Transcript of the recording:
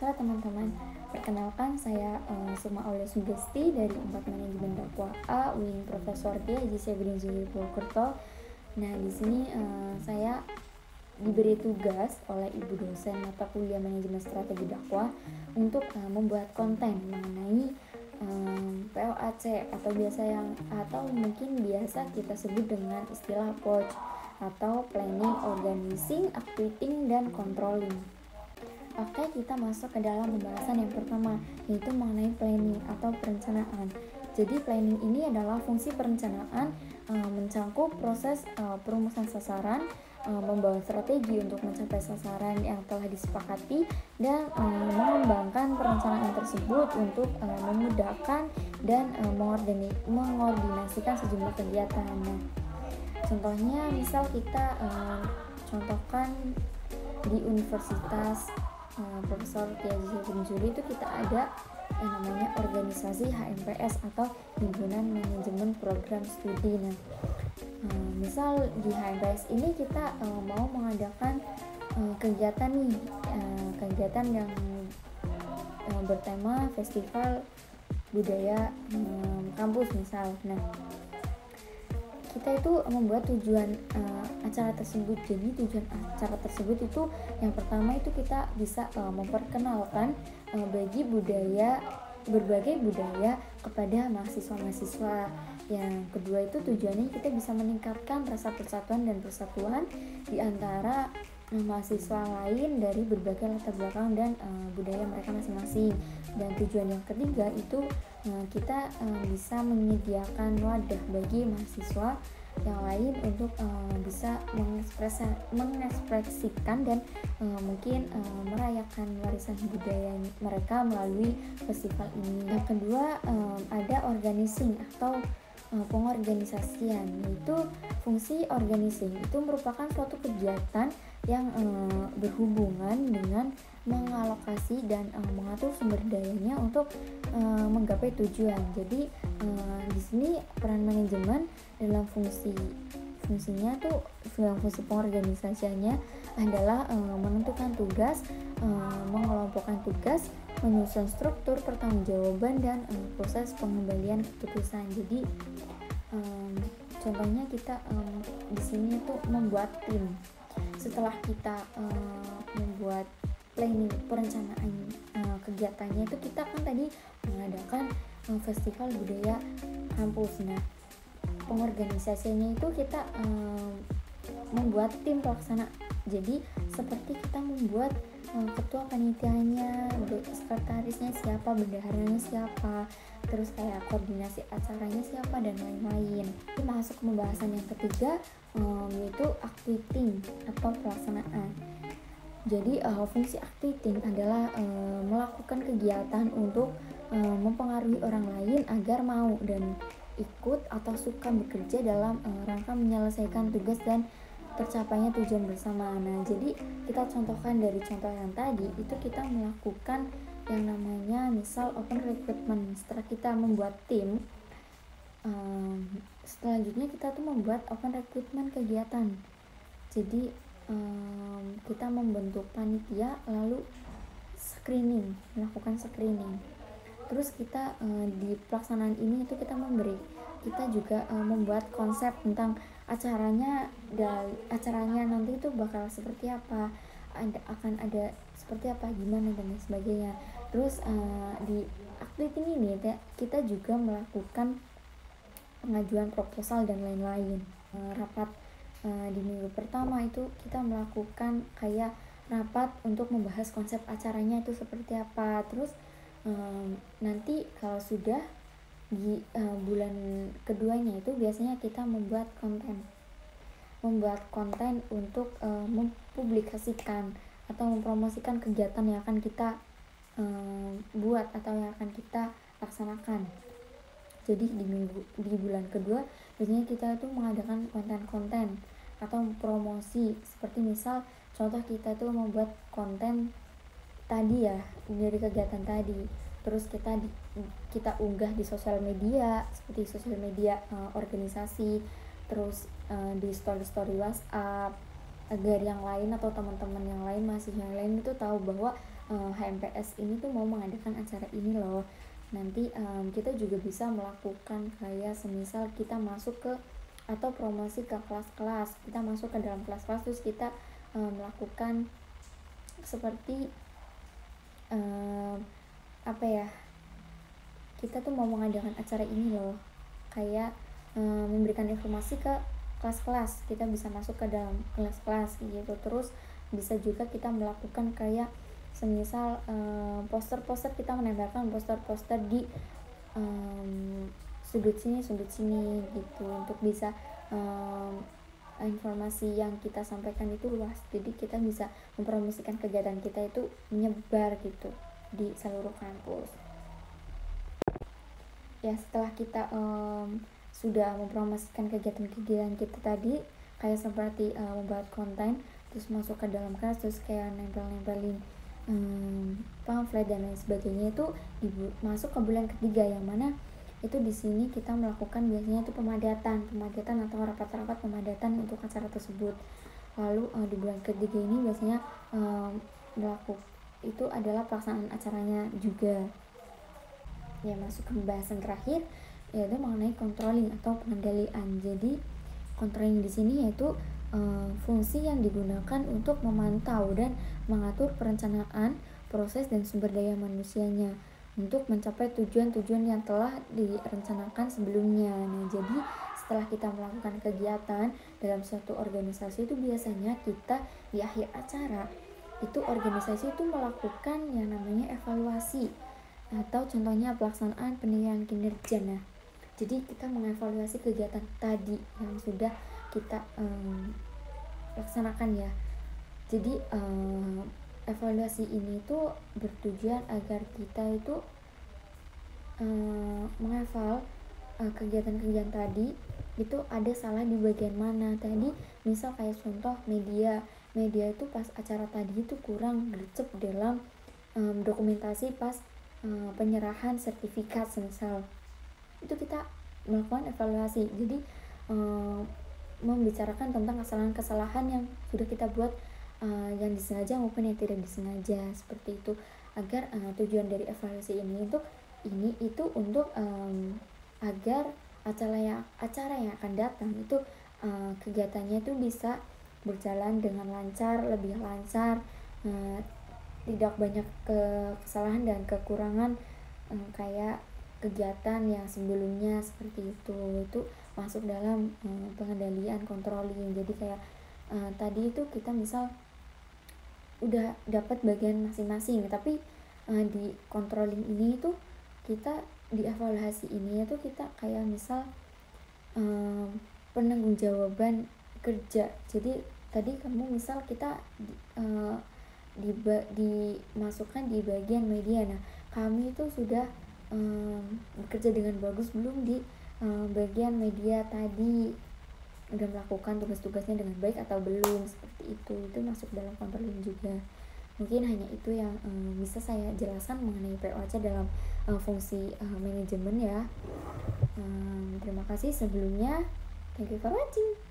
Halo teman-teman, perkenalkan saya Sukma Aulia Sugesti dari 4 Manajemen Dakwah A, UIN Profesor D. Haji Syafrin Zuhri Purwokerto. Nah, di sini saya diberi tugas oleh ibu dosen mata kuliah manajemen strategi dakwah untuk membuat konten mengenai POAC atau mungkin biasa kita sebut dengan istilah POC atau Planning, Organizing, Activating, dan Controlling. Oke, kita masuk ke dalam pembahasan yang pertama, yaitu mengenai planning atau perencanaan. Jadi planning ini adalah fungsi perencanaan mencangkup proses perumusan sasaran, membangun strategi untuk mencapai sasaran yang telah disepakati, dan mengembangkan perencanaan tersebut untuk memudahkan dan mengordinasikan sejumlah kegiatan. Nah, contohnya misal kita contohkan di Universitas Profesor Haji Syafrin Zuhri itu kita ada yang namanya organisasi HMPS atau Himpunan Manajemen Program Studi. Nah, misal di HMPS ini kita mau mengadakan kegiatan nih, kegiatan yang bertema festival budaya kampus misal. Nah, kita itu membuat tujuan acara tersebut. Jadi tujuan acara tersebut itu yang pertama itu kita bisa memperkenalkan berbagai budaya kepada mahasiswa-mahasiswa. Yang kedua itu tujuannya kita bisa meningkatkan rasa persatuan dan persatuan di antara mahasiswa lain dari berbagai latar belakang dan budaya mereka masing-masing. Dan tujuan yang ketiga itu kita bisa menyediakan wadah bagi mahasiswa yang lain untuk bisa mengekspresikan dan mungkin merayakan warisan budaya mereka melalui festival ini. Yang kedua ada organizing atau pengorganisasian, yaitu fungsi organizing itu merupakan suatu kegiatan yang berhubungan dengan mengalokasi dan mengatur sumber dayanya untuk menggapai tujuan. Jadi di sini peran manajemen dalam fungsinya tuh dalam fungsi pengorganisasiannya adalah menentukan tugas, mengelompokkan tugas, menyusun struktur pertanggungjawaban dan proses pengembalian keputusan. Jadi contohnya kita di sini tuh membuat tim. Setelah kita membuat planning perencanaan kegiatannya itu kita kan tadi mengadakan festival budaya kampus. Nah, pengorganisasinya itu kita membuat tim pelaksana. Jadi seperti kita membuat ketua panitianya, sekretarisnya siapa, bendaharanya siapa, terus kayak koordinasi acaranya siapa dan lain-lain. Ini masuk ke pembahasan yang ketiga, yaitu activating atau pelaksanaan. Jadi fungsi activating adalah melakukan kegiatan untuk mempengaruhi orang lain agar mau dan ikut atau suka bekerja dalam rangka menyelesaikan tugas dan tercapainya tujuan bersama. Nah, jadi kita contohkan dari contoh yang tadi itu kita melakukan yang namanya misal open recruitment. Setelah kita membuat tim, selanjutnya kita tuh membuat open recruitment kegiatan. Jadi kita membentuk panitia lalu melakukan screening. Terus kita di pelaksanaan ini itu kita juga membuat konsep tentang acaranya nanti itu bakal seperti apa, akan ada seperti apa, gimana dan lain sebagainya. Terus di activity ini kita juga melakukan pengajuan proposal dan lain-lain. Rapat di minggu pertama itu kita melakukan kayak rapat untuk membahas konsep acaranya itu seperti apa. Terus nanti kalau sudah di bulan keduanya itu biasanya kita membuat konten untuk mempublikasikan atau mempromosikan kegiatan yang akan kita buat atau yang akan kita laksanakan. Jadi di bulan kedua biasanya kita tuh mengadakan konten-konten atau promosi, seperti misal contoh kita tuh membuat konten tadi ya dari kegiatan tadi, terus kita unggah di sosial media seperti sosial media organisasi, terus di story WhatsApp agar yang lain atau teman-teman yang lain, mahasiswa yang lain itu tahu bahwa HMPS ini tuh mau mengadakan acara ini loh. Nanti kita juga bisa melakukan kayak semisal kita masuk ke atau promosi ke kelas-kelas, kita masuk ke dalam kelas-kelas terus kita melakukan seperti apa ya, kita tuh mau mengadakan acara ini loh, kayak memberikan informasi ke kelas-kelas, kita bisa masuk ke dalam kelas-kelas gitu. Terus bisa juga kita melakukan kayak semisal poster-poster, kita menempelkan poster-poster di sudut sini gitu, untuk bisa informasi yang kita sampaikan itu luas, jadi kita bisa mempromosikan kegiatan kita itu menyebar gitu di seluruh kampus. Ya setelah kita sudah mempromosikan kegiatan-kegiatan kita tadi, kayak seperti membuat konten, terus masuk ke dalam kelas, terus kayak nempelin pamflet dan lain sebagainya, itu masuk ke bulan ketiga, yang mana itu di sini kita melakukan biasanya itu pemadatan atau rapat-rapat pemadatan untuk acara tersebut. Lalu di bulan ketiga ini biasanya melakukan itu adalah pelaksanaan acaranya juga. Ya, masuk ke pembahasan terakhir yaitu mengenai controlling atau pengendalian. Jadi controlling di sini yaitu fungsi yang digunakan untuk memantau dan mengatur perencanaan, proses dan sumber daya manusianya untuk mencapai tujuan-tujuan yang telah direncanakan sebelumnya. Nah, jadi setelah kita melakukan kegiatan dalam suatu organisasi itu biasanya kita di akhir acara itu organisasi itu melakukan yang namanya evaluasi, atau contohnya pelaksanaan penilaian kinerja. Nah, jadi kita mengevaluasi kegiatan tadi yang sudah kita laksanakan ya. Jadi evaluasi ini tuh bertujuan agar kita itu mengeval kegiatan-kegiatan tadi itu ada salah di bagian mana. Tadi misal kayak contoh media itu pas acara tadi itu kurang gercep dalam dokumentasi pas penyerahan sertifikat semisal, itu kita melakukan evaluasi. Jadi membicarakan tentang kesalahan-kesalahan yang sudah kita buat, yang disengaja maupun yang tidak disengaja, seperti itu, agar tujuan dari evaluasi ini itu untuk agar acara yang akan datang itu kegiatannya itu bisa berjalan dengan lancar, lebih lancar, tidak banyak kesalahan dan kekurangan kayak kegiatan yang sebelumnya, seperti itu masuk dalam pengendalian controlling. Jadi kayak tadi itu kita misal udah dapat bagian masing-masing, tapi di controlling ini itu kita di evaluasi ini itu kita kayak misal penanggung-jawaban kerja. Jadi tadi kamu misal kita dimasukkan di bagian media. Nah, kami itu sudah bekerja dengan bagus belum di bagian media tadi, udah melakukan tugas-tugasnya dengan baik atau belum, seperti itu masuk dalam controlling juga. Mungkin hanya itu yang bisa saya jelaskan mengenai POC dalam fungsi manajemen ya. Terima kasih sebelumnya. Thank you for watching.